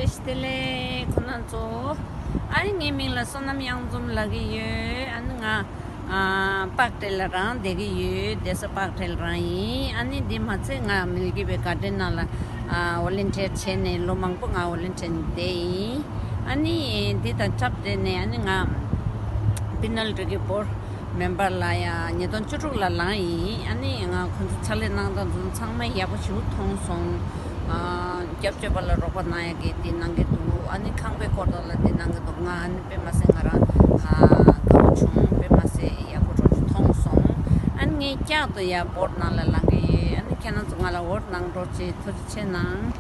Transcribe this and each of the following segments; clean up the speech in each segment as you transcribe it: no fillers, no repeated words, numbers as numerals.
stele kunanzo ani ngeming la sonam yang zum lagi ye anga Parkdale rang degi ye desa Parkdale rai ani di matse nga milgi be garden la volunteer chene lomang po nga volunteer day ani dita chapter ne ani nga pinal degi por member la ya nyedon churuk la lai ani nga khunzu chale nang da zum changma yabu chu thong song 겹겹을 로고 나에게 띠난게 또 아니 강배 거달라 띠난게 또 ngàn pe ma se ngara gao chung pe ma se ya ko thong song an nge kya to ya bot na la lang ye an kenan chung ala wor nang ro chi thu che nang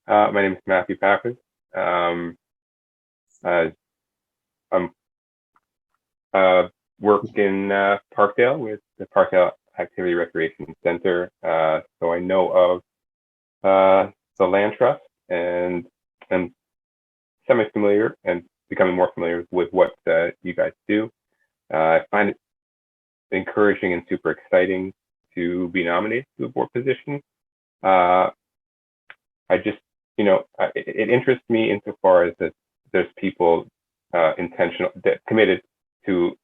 My name is Matthew Pappas. I'm work in Parkdale with the Parkdale Activity Recreation Center. So I know of the land trust and I'm semi-familiar and becoming more familiar with what you guys do. I find it encouraging and super exciting to be nominated to a board position. I just, it interests me insofar as that there's people committed to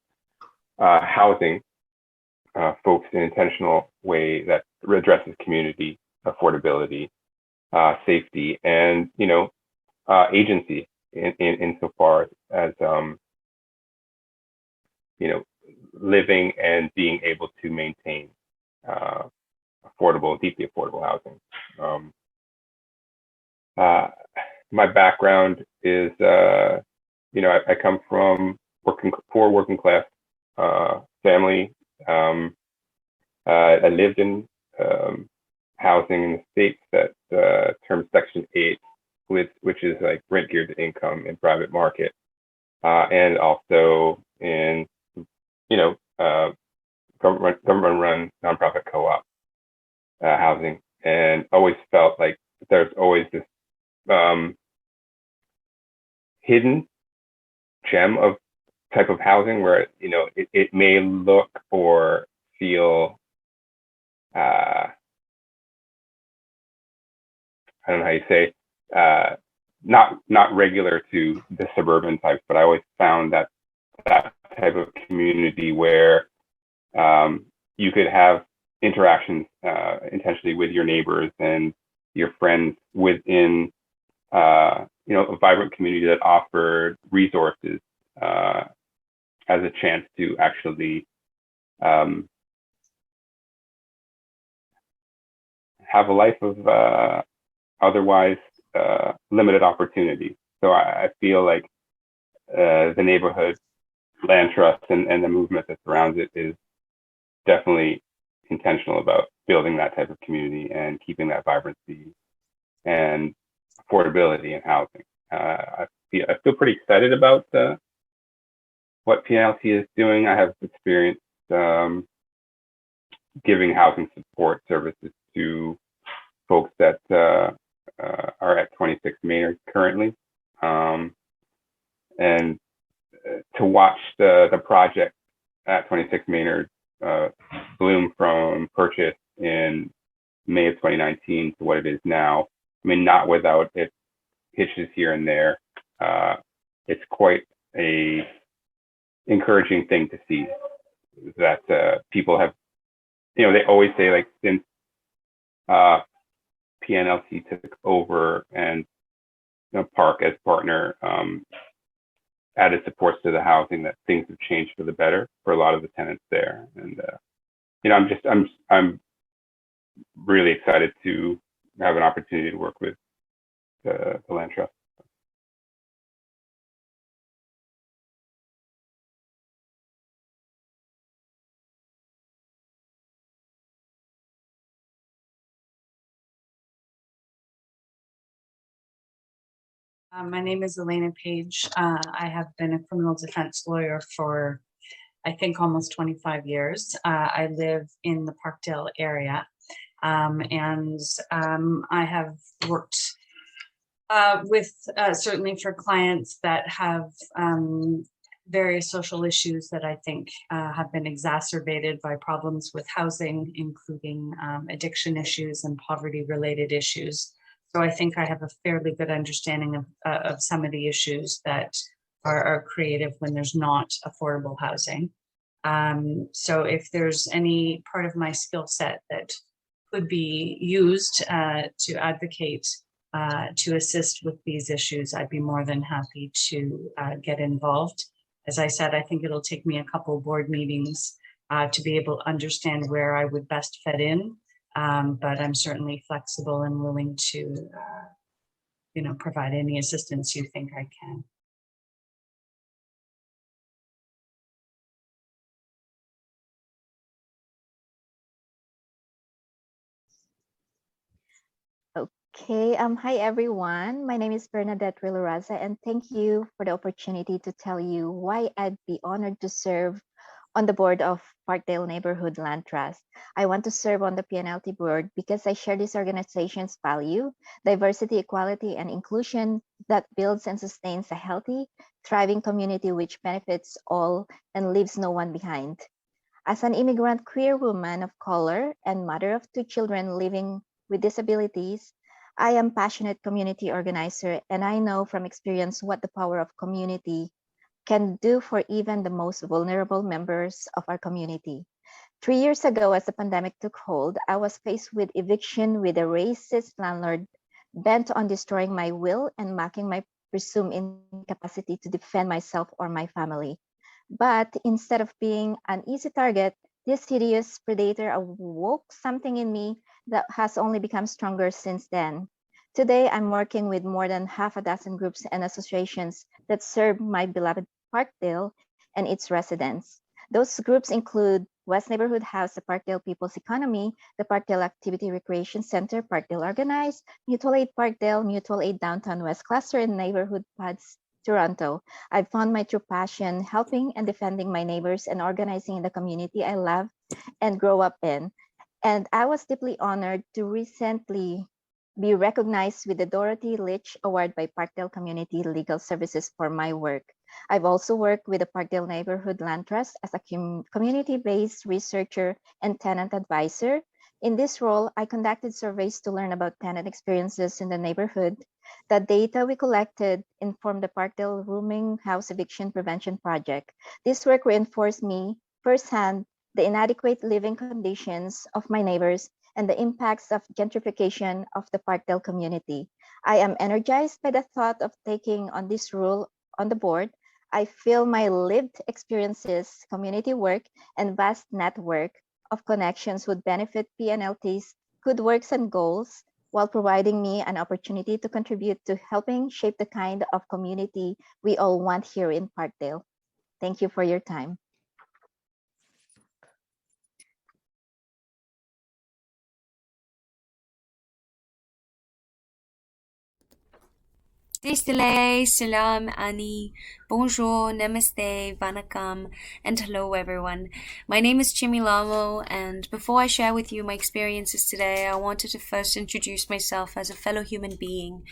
housing folks in an intentional way that addresses community affordability, safety, and agency insofar as living and being able to maintain deeply affordable housing. My background is, I come from working class family. I lived in housing in the States that terms Section 8, which is like rent geared to income in private market, and also in, government-run nonprofit co-op housing, and always felt like there's always this hidden gem of type of housing where it may look or feel I don't know how you say not regular to the suburban types, but I always found that type of community where you could have interactions intentionally with your neighbors and your friends within a vibrant community that offered resources as a chance to actually have a life of otherwise limited opportunities. So I feel like the neighborhood land trust and the movement that surrounds it is definitely intentional about building that type of community and keeping that vibrancy and affordability in housing. I feel pretty excited about what PNLT is doing. I have experience giving housing support services to folks that are at 26 Maynard currently, and to watch the project at 26 Maynard bloom from purchase in May of 2019 to what it is now. I mean, not without its hitches here and there. It's quite a encouraging thing to see that people have, they always say, like, since uh, PNLT took over and Park as partner added supports to the housing, that things have changed for the better for a lot of the tenants there. And I'm really excited to have an opportunity to work with the Land Trust. My name is Elena Page. I have been a criminal defense lawyer for, I think, almost 25 years. I live in the Parkdale area, and I have worked with certainly for clients that have various social issues that I think have been exacerbated by problems with housing, including addiction issues and poverty-related issues. So I think I have a fairly good understanding of some of the issues that are creative when there's not affordable housing. So if there's any part of my skill set that could be used to advocate to assist with these issues, I'd be more than happy to get involved. As I said, I think it'll take me a couple board meetings to be able to understand where I would best fit in. But I'm certainly flexible and willing to, provide any assistance you think I can. Okay, hi everyone. My name is Bernadette Riloraza, and thank you for the opportunity to tell you why I'd be honored to serve on the board of Parkdale Neighborhood Land Trust. I want to serve on the PNLT board because I share this organization's value, diversity, equality, and inclusion that builds and sustains a healthy, thriving community which benefits all and leaves no one behind. As an immigrant queer woman of color and mother of 2 children living with disabilities, I am a passionate community organizer, and I know from experience what the power of community can do for even the most vulnerable members of our community. 3 years ago, as the pandemic took hold, I was faced with eviction with a racist landlord bent on destroying my will and mocking my presumed incapacity to defend myself or my family. But instead of being an easy target, this hideous predator awoke something in me that has only become stronger since then. Today, I'm working with more than half a dozen groups and associations that serve my beloved Parkdale and its residents. Those groups include West Neighborhood House, the Parkdale People's Economy, the Parkdale Activity Recreation Center, Parkdale Organize, Mutual Aid Parkdale, Mutual Aid Downtown West Cluster, and Neighborhood Pods Toronto. I've found my true passion helping and defending my neighbors and organizing in the community I love and grow up in. And I was deeply honored to recently be recognized with the Dorothy Litch Award by Parkdale Community Legal Services for my work. I've also worked with the Parkdale Neighborhood Land Trust as a community-based researcher and tenant advisor. In this role, I conducted surveys to learn about tenant experiences in the neighborhood. The data we collected informed the Parkdale Rooming House Eviction Prevention Project. This work reinforced me firsthand the inadequate living conditions of my neighbors and the impacts of gentrification of the Parkdale community. I am energized by the thought of taking on this role on the board. I feel my lived experiences, community work, and vast network of connections would benefit PNLT's good works and goals while providing me an opportunity to contribute to helping shape the kind of community we all want here in Parkdale. Thank you for your time. Distile, salam, ani, bonjour, namaste, vanakkam, and hello everyone. My name is Chimilamo, and before I share with you my experiences today, I wanted to first introduce myself as a fellow human being,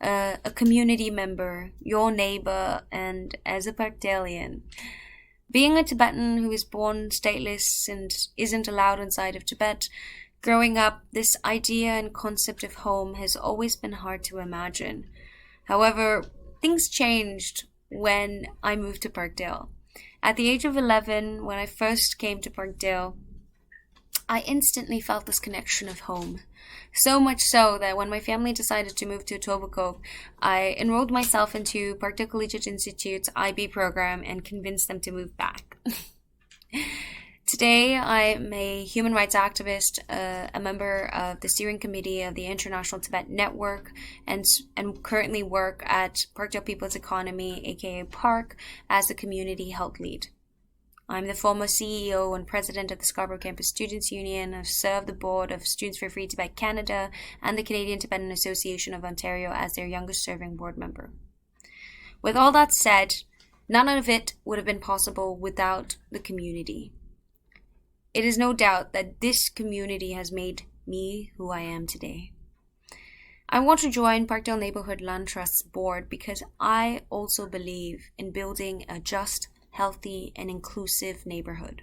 a community member, your neighbor, and as a Parkdalian. Being a Tibetan who is born stateless and isn't allowed inside of Tibet, growing up, this idea and concept of home has always been hard to imagine. However, things changed when I moved to Parkdale. At the age of 11, when I first came to Parkdale, I instantly felt this connection of home. So much so that when my family decided to move to Etobicoke, I enrolled myself into Parkdale Collegiate Institute's IB program and convinced them to move back. Today, I'm a human rights activist, a member of the steering committee of the International Tibet Network, and currently work at Parkdale People's Economy, aka Park, as a community health lead. I'm the former CEO and president of the Scarborough Campus Students Union. I've served the board of Students for Free Tibet Canada and the Canadian Tibetan Association of Ontario as their youngest serving board member. With all that said, none of it would have been possible without the community. It is no doubt that this community has made me who I am today. I want to join Parkdale Neighbourhood Land Trust's board because I also believe in building a just, healthy, and inclusive neighborhood.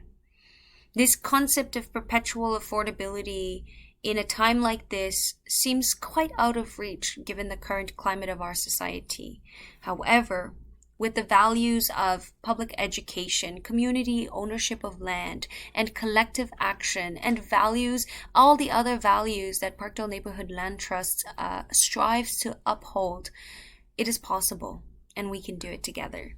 This concept of perpetual affordability in a time like this seems quite out of reach given the current climate of our society. However, with the values of public education, community ownership of land, and collective action, and values, all the other values that Parkdale Neighbourhood Land Trust strives to uphold, it is possible, and we can do it together.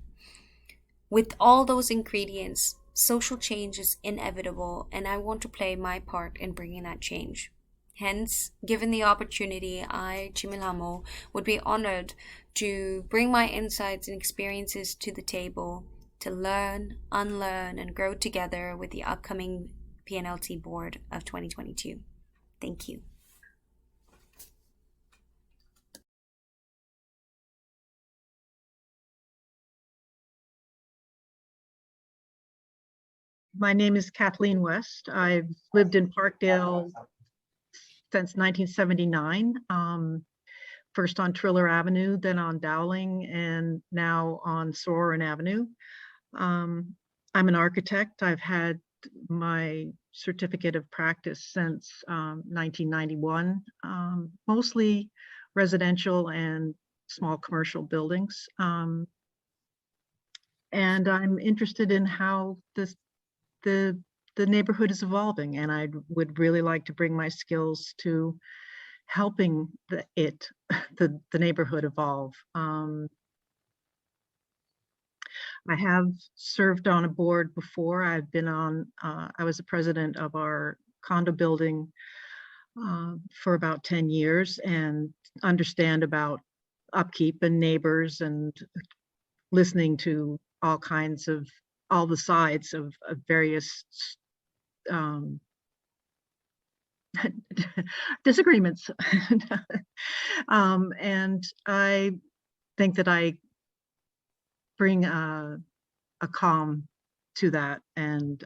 With all those ingredients, social change is inevitable, and I want to play my part in bringing that change. Hence, given the opportunity, I, Chimilamo, would be honored to bring my insights and experiences to the table to learn, unlearn, and grow together with the upcoming PNLT board of 2022. Thank you. My name is Kathleen West. I've lived in Parkdale since 1979, first on Triller Avenue, then on Dowling, and now on Soren Avenue. I'm an architect. I've had my certificate of practice since 1991, mostly residential and small commercial buildings. And I'm interested in how the neighborhood is evolving, and I would really like to bring my skills to helping the neighborhood evolve. I have served on a board before. I've been on, I was the president of our condo building for about 10 years and understand about upkeep and neighbors and listening to all the sides of various disagreements. And I think that I bring a calm to that, and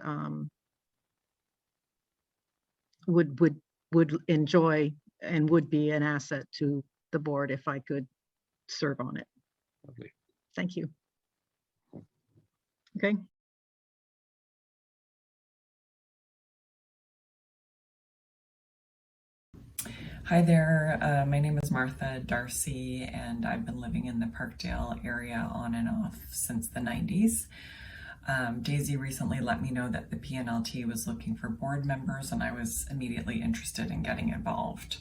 would enjoy and would be an asset to the board if I could serve on it. Lovely. Thank you. Okay. Hi there, my name is Martha Darcy, and I've been living in the Parkdale area on and off since the 90s. Daisy recently let me know that the PNLT was looking for board members, and I was immediately interested in getting involved.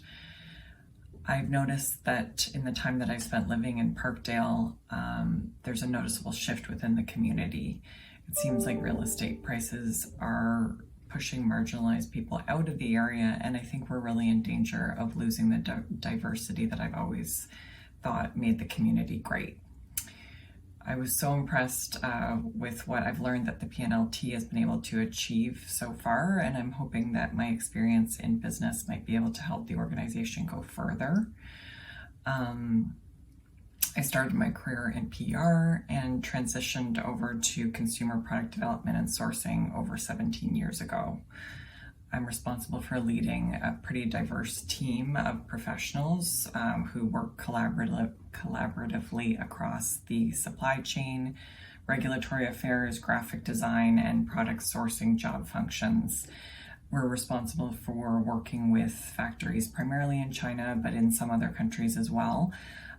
I've noticed that in the time that I've spent living in Parkdale, there's a noticeable shift within the community. It seems like real estate prices are pushing marginalized people out of the area, and I think we're really in danger of losing the diversity that I've always thought made the community great. I was so impressed with what I've learned that the PNLT has been able to achieve so far, and I'm hoping that my experience in business might be able to help the organization go further. I started my career in PR and transitioned over to consumer product development and sourcing over 17 years ago. I'm responsible for leading a pretty diverse team of professionals who work collaboratively across the supply chain, regulatory affairs, graphic design, and product sourcing job functions. We're responsible for working with factories primarily in China, but in some other countries as well,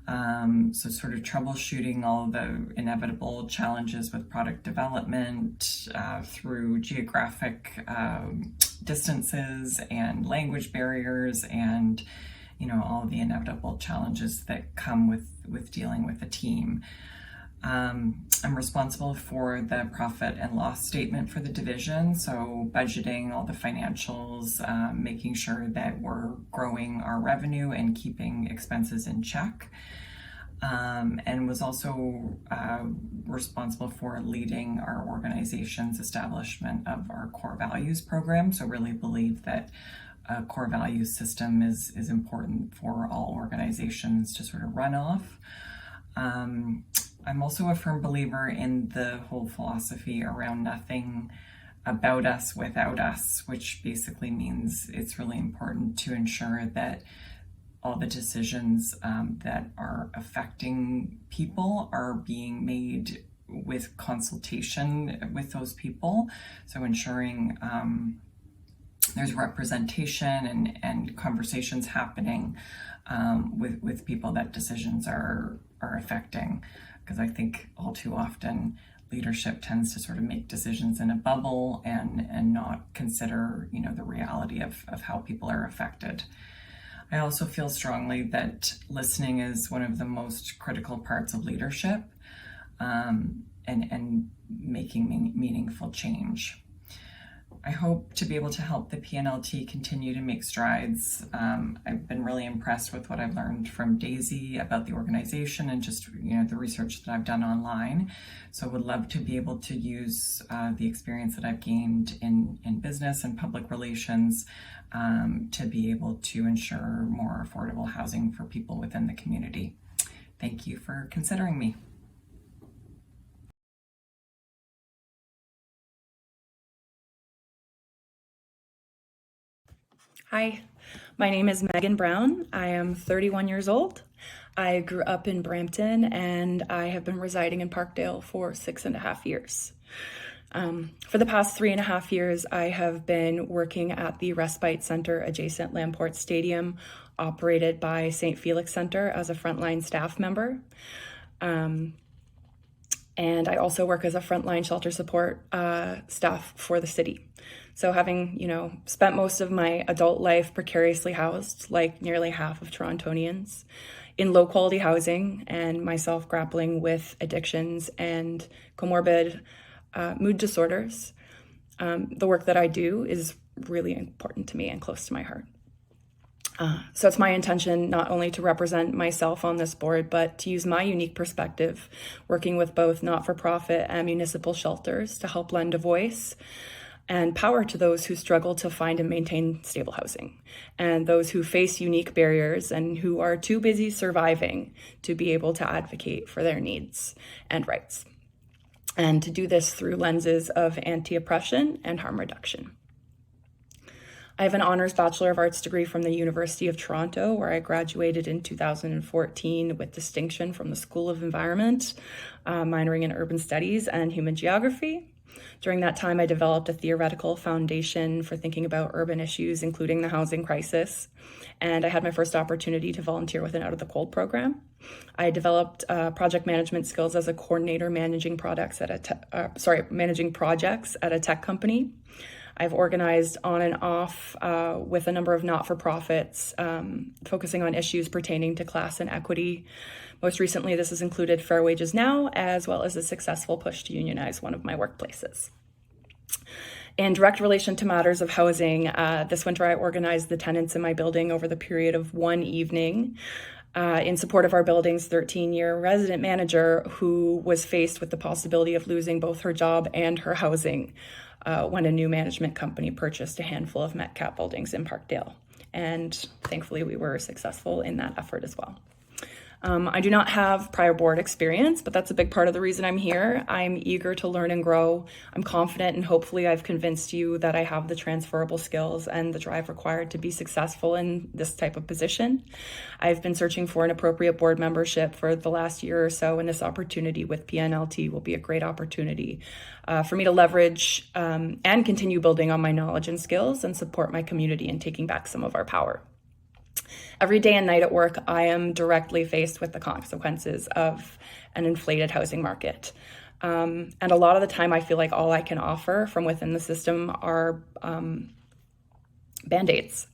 So sort of troubleshooting all the inevitable challenges with product development through geographic distances and language barriers, and all the inevitable challenges that come with dealing with a team. I'm responsible for the profit and loss statement for the division, so budgeting all the financials, making sure that we're growing our revenue and keeping expenses in check. And was also responsible for leading our organization's establishment of our core values program. So really believe that a core values system is important for all organizations to sort of run off. I'm also a firm believer in the whole philosophy around nothing about us without us, which basically means it's really important to ensure that all the decisions that are affecting people are being made with consultation with those people. So ensuring there's representation and conversations happening with people that decisions are affecting. Because I think all too often leadership tends to sort of make decisions in a bubble and not consider, the reality of how people are affected. I also feel strongly that listening is one of the most critical parts of leadership, and making meaningful change. I hope to be able to help the PNLT continue to make strides. I've been really impressed with what I've learned from Daisy about the organization and just the research that I've done online. So would love to be able to use the experience that I've gained in business and public relations to be able to ensure more affordable housing for people within the community. Thank you for considering me. Hi, my name is Megan Brown. I am 31 years old. I grew up in Brampton and I have been residing in Parkdale for 6.5 years. For the past 3.5 years, I have been working at the Respite Center adjacent Lamport Stadium, operated by St. Felix Center as a frontline staff member. And I also work as a frontline shelter support staff for the city. So having, spent most of my adult life precariously housed, like nearly half of Torontonians, in low quality housing, and myself grappling with addictions and comorbid mood disorders, the work that I do is really important to me and close to my heart. So it's my intention not only to represent myself on this board, but to use my unique perspective, working with both not-for-profit and municipal shelters to help lend a voice and power to those who struggle to find and maintain stable housing, and those who face unique barriers and who are too busy surviving to be able to advocate for their needs and rights. And to do this through lenses of anti-oppression and harm reduction. I have an honors Bachelor of Arts degree from the University of Toronto, where I graduated in 2014 with distinction from the School of Environment, minoring in urban studies and human geography. During that time, I developed a theoretical foundation for thinking about urban issues, including the housing crisis. And I had my first opportunity to volunteer with an Out of the Cold program. I developed project management skills as a coordinator managing projects at a tech company. I've organized on and off with a number of not-for-profits, focusing on issues pertaining to class and equity. Most recently, this has included Fair Wages Now, as well as a successful push to unionize one of my workplaces. In direct relation to matters of housing, this winter I organized the tenants in my building over the period of one evening in support of our building's 13-year resident manager, who was faced with the possibility of losing both her job and her housing when a new management company purchased a handful of Metcalf buildings in Parkdale. And thankfully, we were successful in that effort as well. I do not have prior board experience, but that's a big part of the reason I'm here. I'm eager to learn and grow. I'm confident, and hopefully I've convinced you that I have the transferable skills and the drive required to be successful in this type of position. I've been searching for an appropriate board membership for the last year or so, and this opportunity with PNLT will be a great opportunity for me to leverage and continue building on my knowledge and skills and support my community in taking back some of our power. Every day and night at work, I am directly faced with the consequences of an inflated housing market. And a lot of the time, I feel like all I can offer from within the system are Band-Aids.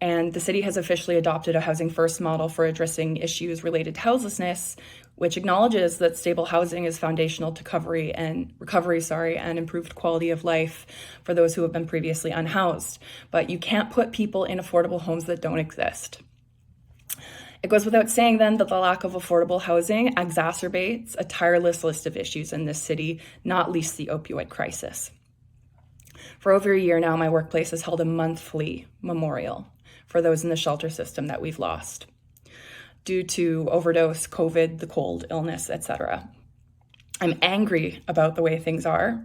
And the city has officially adopted a housing first model for addressing issues related to houselessness, which acknowledges that stable housing is foundational to recovery and improved quality of life for those who have been previously unhoused. But you can't put people in affordable homes that don't exist. It goes without saying then that the lack of affordable housing exacerbates a tireless list of issues in this city, not least the opioid crisis. For over a year now, my workplace has held a monthly memorial for those in the shelter system that we've lost due to overdose, COVID, the cold, illness, etc. I'm angry about the way things are,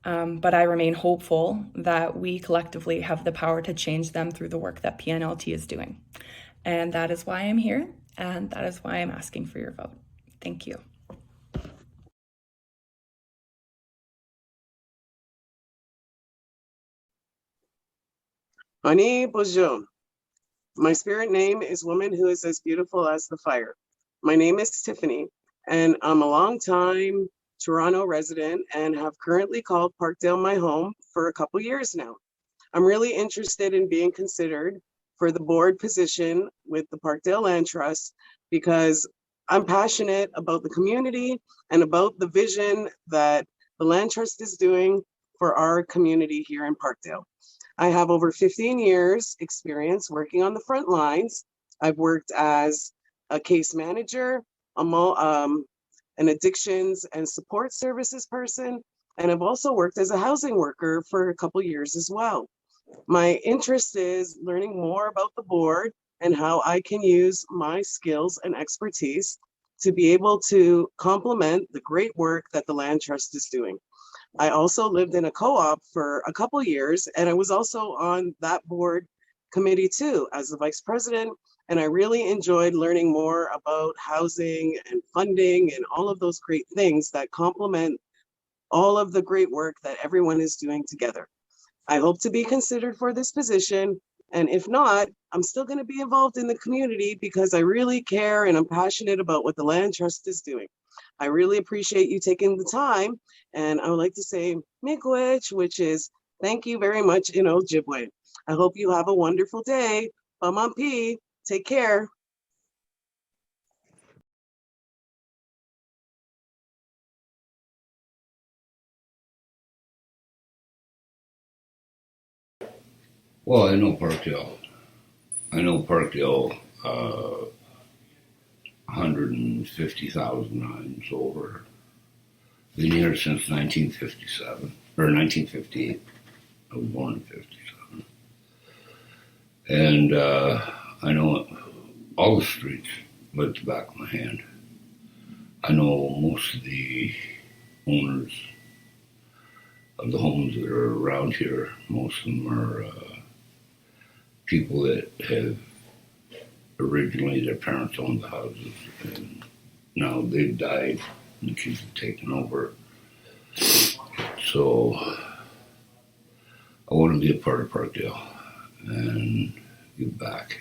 but I remain hopeful that we collectively have the power to change them through the work that PNLT is doing. And that is why I'm here, and that is why I'm asking for your vote. Thank you. Ani bonjour. My spirit name is Woman Who Is As Beautiful as the Fire. My name is Tiffany, and I'm a longtime Toronto resident and have currently called Parkdale my home for a couple years now. I'm really interested in being considered for the board position with the Parkdale Land Trust because I'm passionate about the community and about the vision that the Land Trust is doing for our community here in Parkdale. I have over 15 years experience working on the front lines. I've worked as a case manager, an addictions and support services person, and I've also worked as a housing worker for a couple years as well. My interest is learning more about the board and how I can use my skills and expertise to be able to complement the great work that the Land Trust is doing. I also lived in a co-op for a couple years, and I was also on that board committee too as the vice president. And I really enjoyed learning more about housing and funding and all of those great things that complement all of the great work that everyone is doing together. I hope to be considered for this position. And if not, I'm still going to be involved in the community because I really care and I'm passionate about what the Land Trust is doing. I really appreciate you taking the time. And I would like to say miigwech, which is thank you very much in Ojibwe. I hope you have a wonderful day. Pamampi, take care. Well, I know Parkdale. 150,000 times over. Been here since 1957, or 1958. I was born in 57. And I know all the streets like the back of my hand. I know most of the owners of the homes that are around here. Most of them are people that have originally their parents owned the houses and now they've died and the kids have taken over. So I want to be a part of Parkdale and give back.